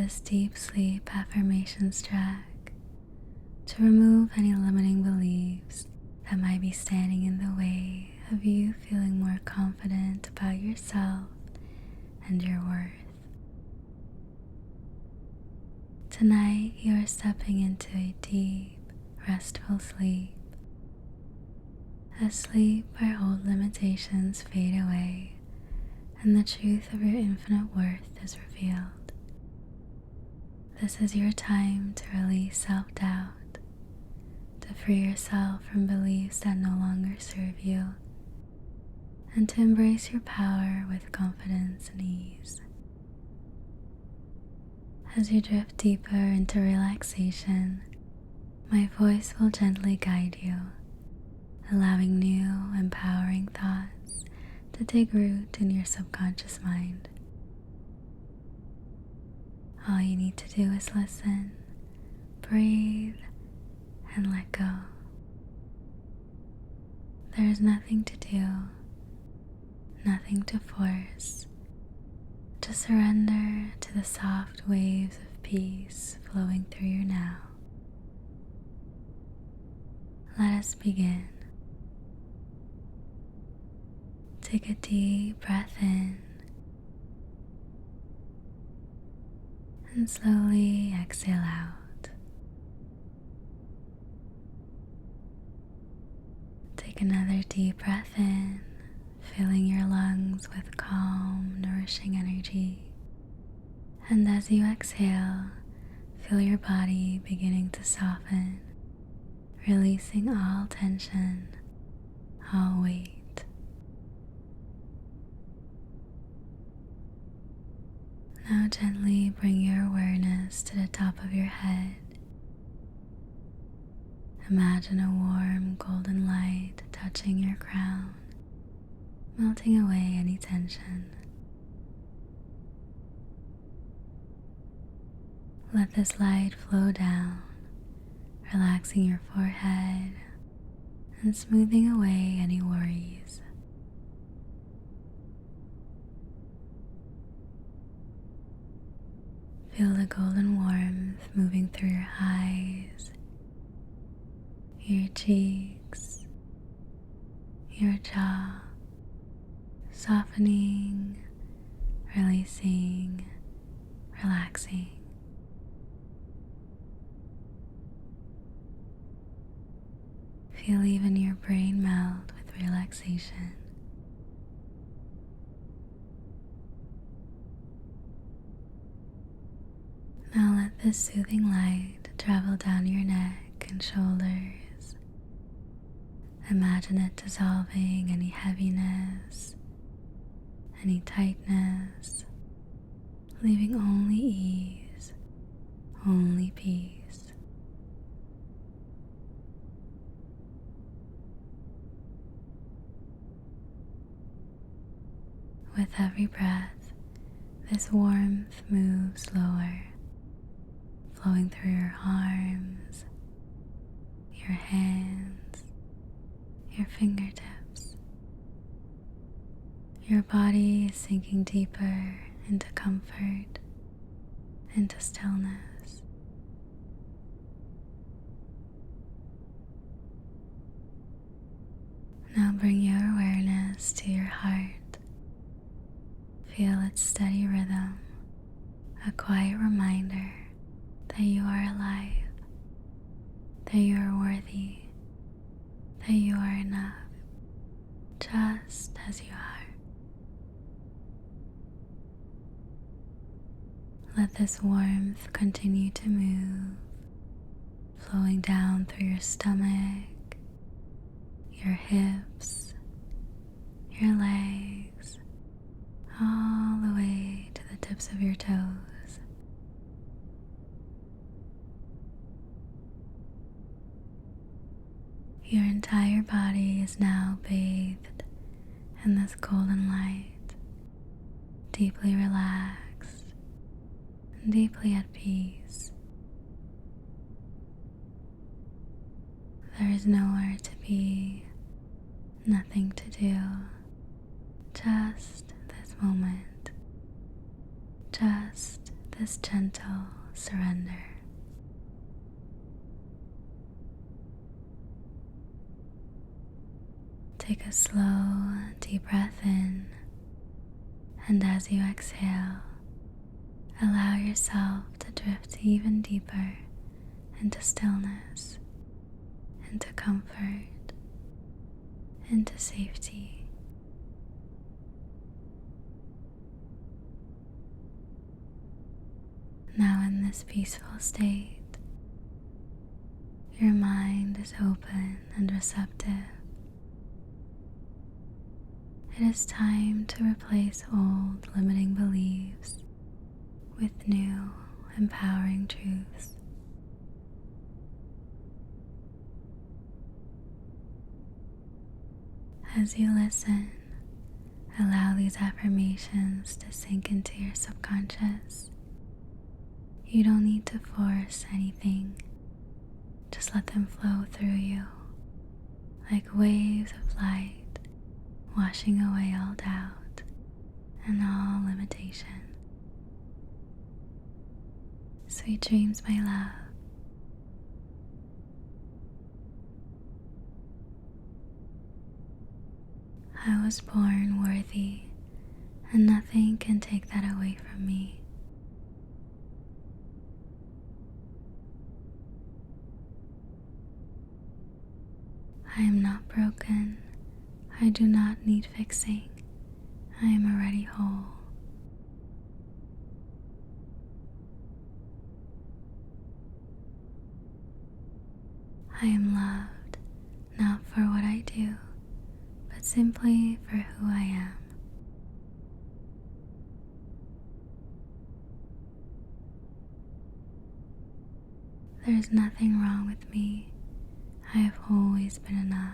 this deep sleep affirmations track to remove any limiting beliefs that might be standing in the way of you feeling more confident about yourself and your worth. Tonight, you are stepping into a deep, restful sleep. A sleep where old limitations fade away and the truth of your infinite worth is revealed. This is your time to release self-doubt, to free yourself from beliefs that no longer serve you, and to embrace your power with confidence and ease. As you drift deeper into relaxation, my voice will gently guide you, allowing new, empowering thoughts to take root in your subconscious mind. All you need to do is listen, breathe, and let go. There is nothing to do, nothing to force. Just surrender to the soft waves of peace flowing through you now. Let us begin. Take a deep breath in and slowly exhale out. Take another deep breath in, filling your lungs with calm, nourishing energy. And as you exhale, feel your body beginning to soften, releasing all tension, all weight. Now gently bring your awareness to the top of your head. Imagine a warm golden light touching your crown, melting away any tension. Let this light flow down, relaxing your forehead and smoothing away any worries. Feel the golden warmth moving through your eyes, your cheeks, your jaw, softening, releasing, relaxing. Feel even your brain melt with relaxation. Now let this soothing light travel down your neck and shoulders. Imagine it dissolving any heaviness, any tightness, leaving only ease, only peace. With every breath, this warmth moves lower, flowing through your arms, your hands, your fingertips. Your body is sinking deeper into comfort, into stillness. Now bring your awareness to your heart. Feel its steady rhythm, a quiet reminder that you are alive, that you are worthy, that you are enough, just as you are. Let this warmth continue to move, flowing down through your stomach, your hips, your legs, all the way to the tips of your toes. Your entire body is now bathed in this golden light, deeply relaxed and deeply at peace. There is nowhere to be, nothing to do, just this moment, just this gentle surrender. Take a slow, deep breath in, and as you exhale, allow yourself to drift even deeper into stillness, into comfort, into safety. Now in this peaceful state, your mind is open and receptive. It is time to replace old limiting beliefs with new empowering truths. As you listen, allow these affirmations to sink into your subconscious. You don't need to force anything. Just let them flow through you like waves of light, washing away all doubt and all limitation. Sweet dreams, my love. I was born worthy, and nothing can take that away from me. I am not broken. I do not need fixing. I am already whole. I am loved, not for what I do, but simply for who I am. There is nothing wrong with me. I have always been enough.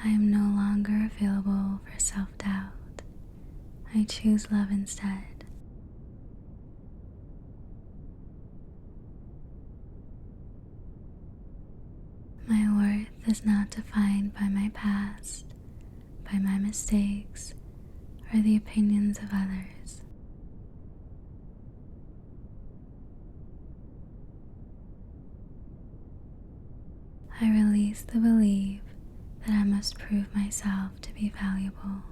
I am no longer available for self-doubt. I choose love instead. My worth is not defined by my past, by my mistakes, or the opinions of others. I release the belief that I must prove myself to be valuable.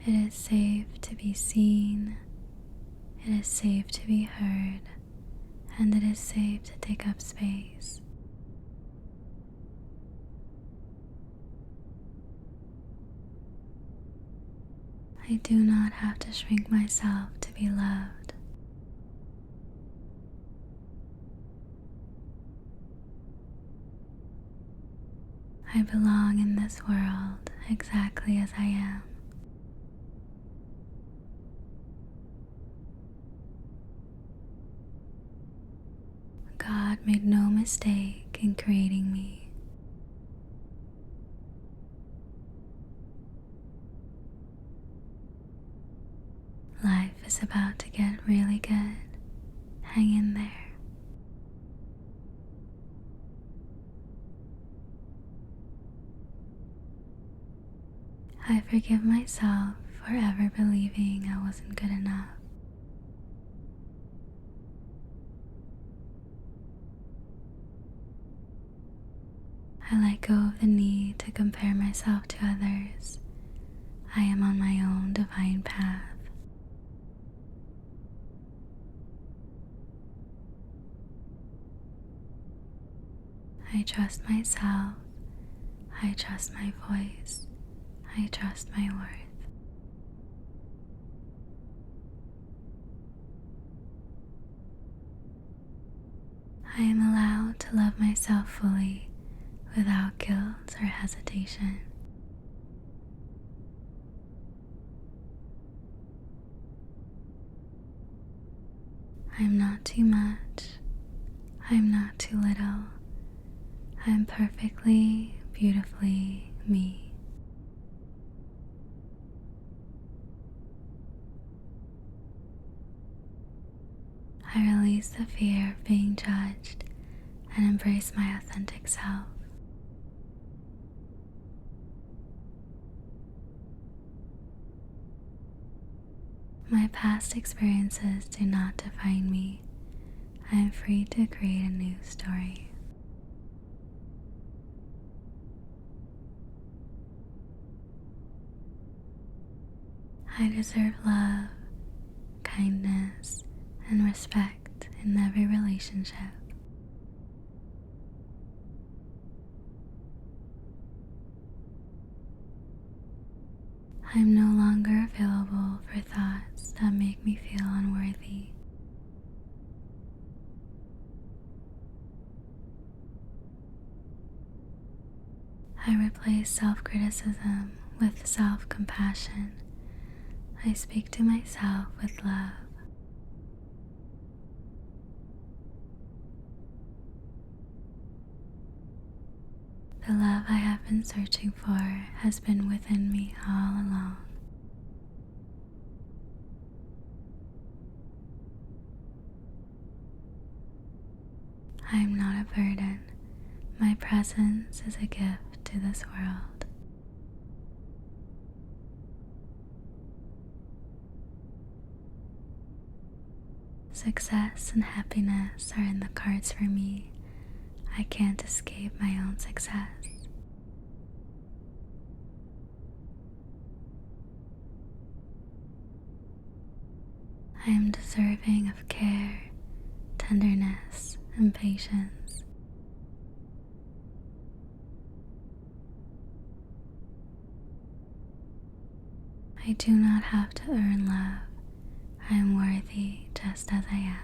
It is safe to be seen, it is safe to be heard, and it is safe to take up space. I do not have to shrink myself to be loved. I belong in this world exactly as I am. God made no mistake in creating me. Life is about to get really good. Hang in there. I forgive myself for ever believing I wasn't good enough. I let go of the need to compare myself to others. I am on my own divine path. I trust myself. I trust my voice. I trust my worth. I am allowed to love myself fully without guilt or hesitation. I am not too much. I am not too little. I am perfectly, beautifully me. I release the fear of being judged and embrace my authentic self. My past experiences do not define me. I am free to create a new story. I deserve love, kindness, and respect in every relationship. I am no longer available for thoughts that make me feel unworthy. I replace self-criticism with self-compassion. I speak to myself with love. The love I have been searching for has been within me all along. I am not a burden. My presence is a gift to this world. Success and happiness are in the cards for me. I can't escape my own success. I am deserving of care, tenderness, and patience. I do not have to earn love. I am worthy just as I am.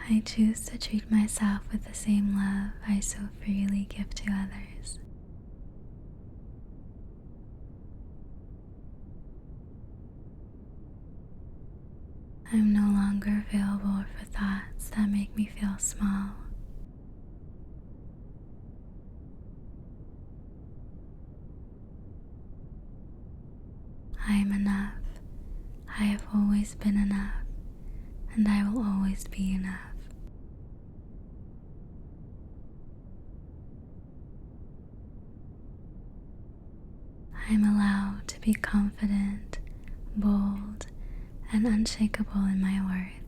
I choose to treat myself with the same love I so freely give to others. I am no longer available for thoughts that make me feel small. I am enough. I have always been enough, and I will always be enough. I am allowed to be confident, bold, and unshakable in my worth.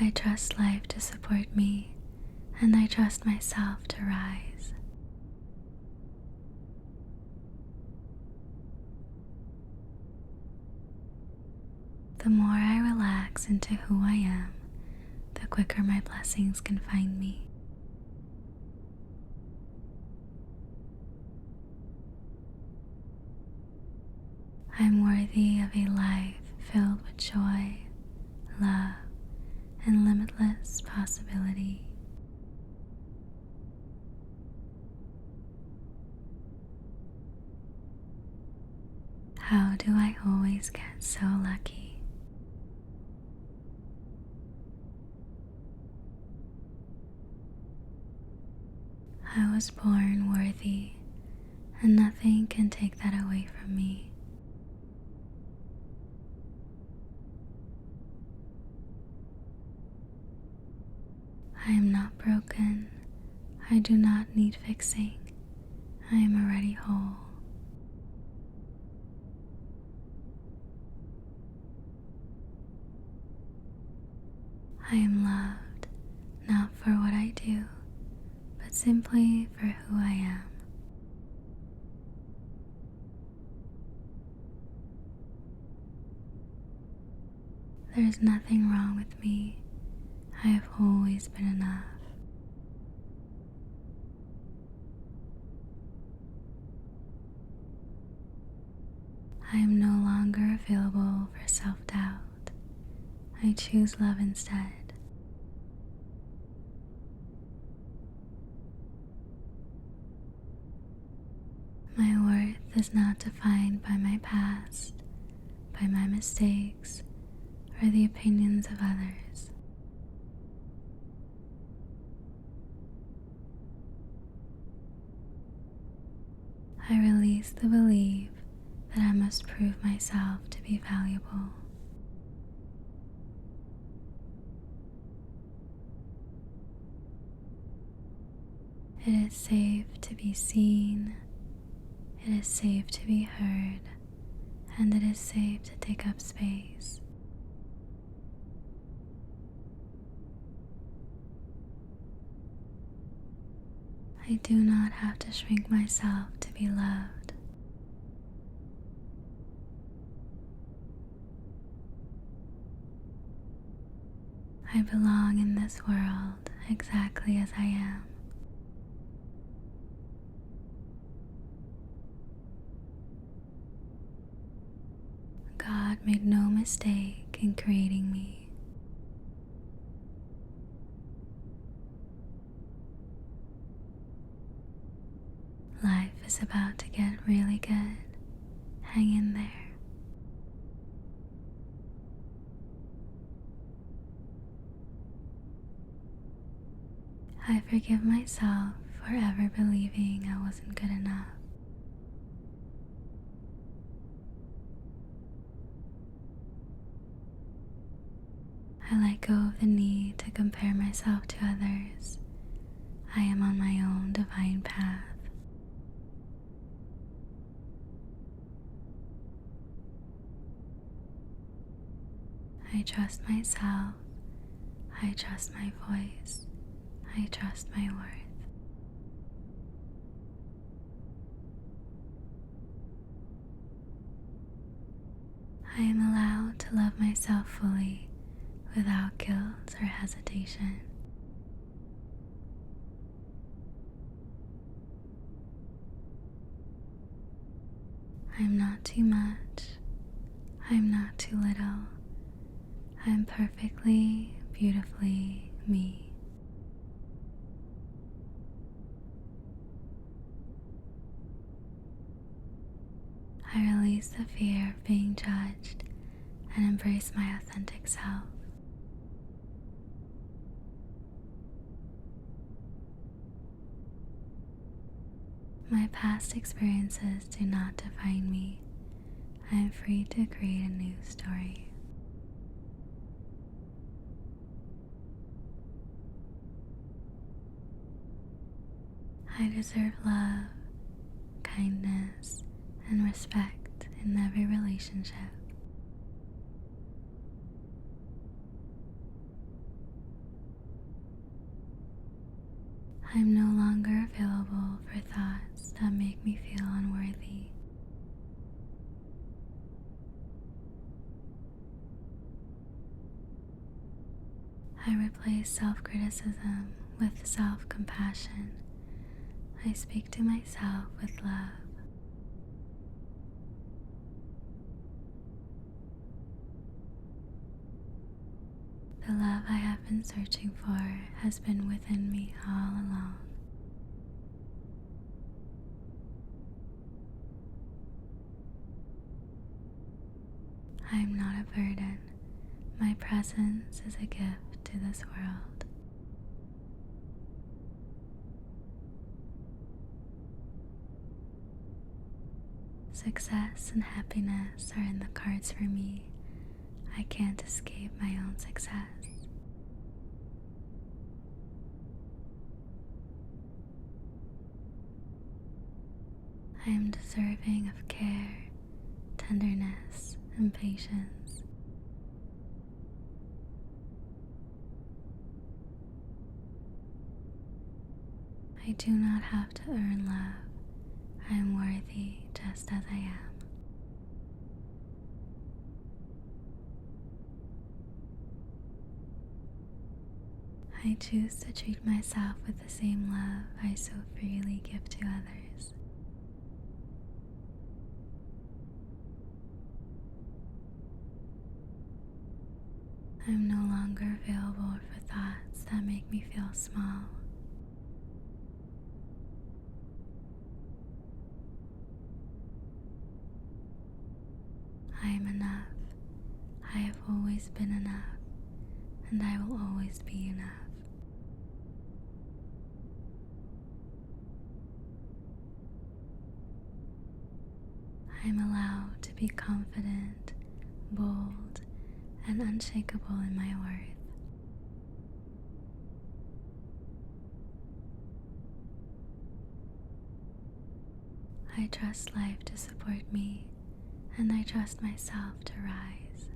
I trust life to support me, and I trust myself to rise. The more I relax into who I am, the quicker my blessings can find me. I am worthy of a life filled with joy, love, and limitless possibility. How do I always get so lucky? I was born worthy, and nothing can take that away from me. I am not broken. I do not need fixing. I am already whole. I am loved, not for what I do, but simply for who I am. There is nothing wrong with me. I have always been enough. I am no longer available for self-doubt. I choose love instead. My worth is not defined by my past, by my mistakes, or the opinions of others. I release the belief that I must prove myself to be valuable. It is safe to be seen, it is safe to be heard, and it is safe to take up space. I do not have to shrink myself to be loved. I belong in this world exactly as I am. God made no mistake in creating me. Life is about to get really good. Hang in there. I forgive myself for ever believing I wasn't good enough. I let go of the need to compare myself to others. I am on my own divine path. I trust myself. I trust my voice. I trust my worth. I am allowed to love myself fully without guilt or hesitation. I am not too much. I am not too little. I am perfectly, beautifully me. I release the fear of being judged and embrace my authentic self. My past experiences do not define me. I am free to create a new story. I deserve love, kindness, and respect in every relationship. I am no longer available for thoughts that make me feel unworthy. I replace self-criticism with self-compassion. I speak to myself with love. The love I have been searching for has been within me all along. I am not a burden. My presence is a gift to this world. Success and happiness are in the cards for me. I can't escape my own success. I am deserving of care, tenderness, and patience. I do not have to earn love. I am worthy just as I am. I choose to treat myself with the same love I so freely give to others. I am no longer available for thoughts that make me feel small. I am enough. I have always been enough, and I will always be enough. I'm allowed to be confident, bold, and unshakable in my worth. I trust life to support me, and I trust myself to rise.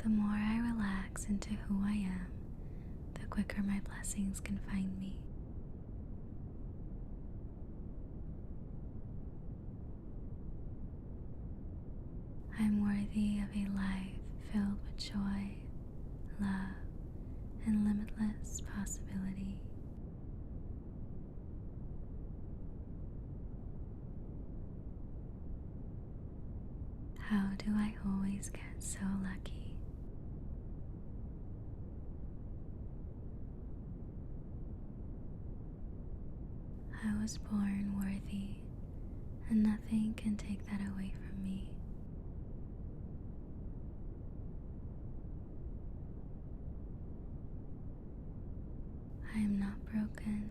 The more I relax into who I am, the quicker my blessings can find me. I'm worthy of a life filled with joy, love, and limitless possibility. How do I always get so lucky? I was born worthy, and nothing can take that away from me. I am not broken.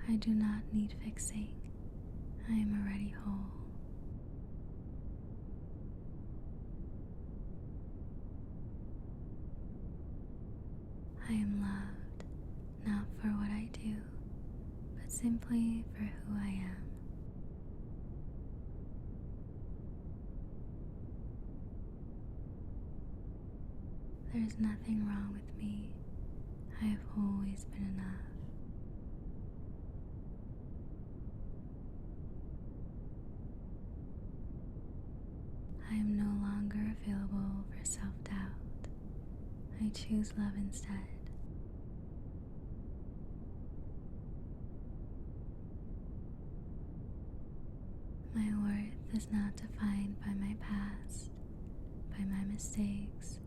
I do not need fixing. I am already whole. I am loved, not for what I do, but simply for who I am. There's nothing wrong with me. I have always been enough. I am no longer available for self-doubt. I choose love instead. My worth is not defined by my past, by my mistakes,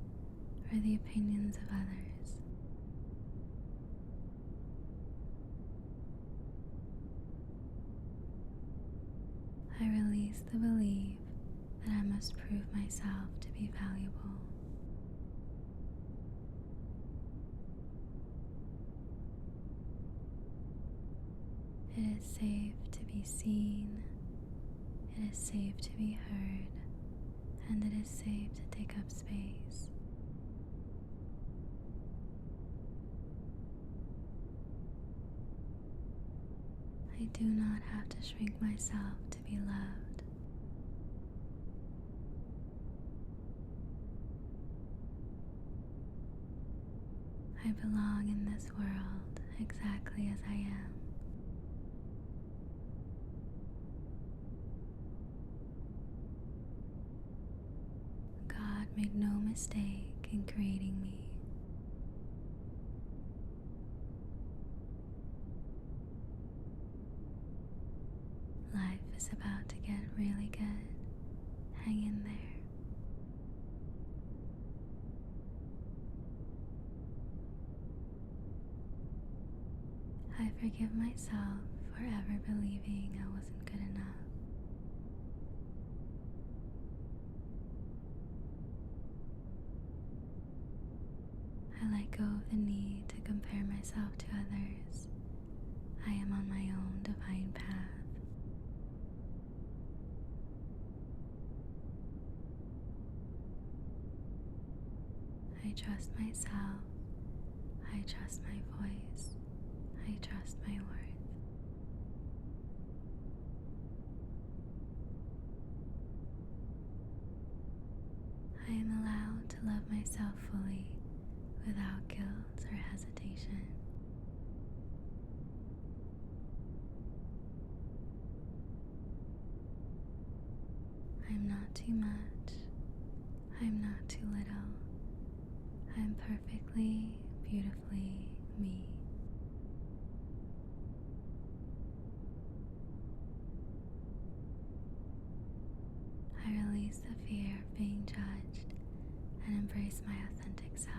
or the opinions of others. I release the belief that I must prove myself to be valuable. It is safe to be seen, it is safe to be heard, and it is safe to take up space. I do not have to shrink myself to be loved. I belong in this world exactly as I am. God made no mistake in creating me. Life is about to get really good. Hang in there. I forgive myself for ever believing I wasn't good enough. I let go of the need to compare myself to others. I am on my own divine path. I trust myself. I trust my voice. I trust my worth. I am allowed to love myself fully without guilt or hesitation. I'm not too much. I'm not too little. I'm perfectly, beautifully me. I release the fear of being judged and embrace my authentic self.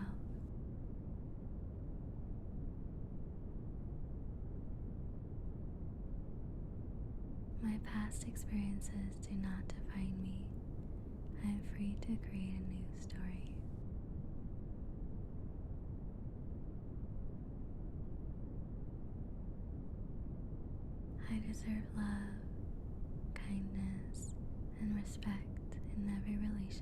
My past experiences do not define me. I am free to create a new story. I deserve love, kindness, and respect in every relationship.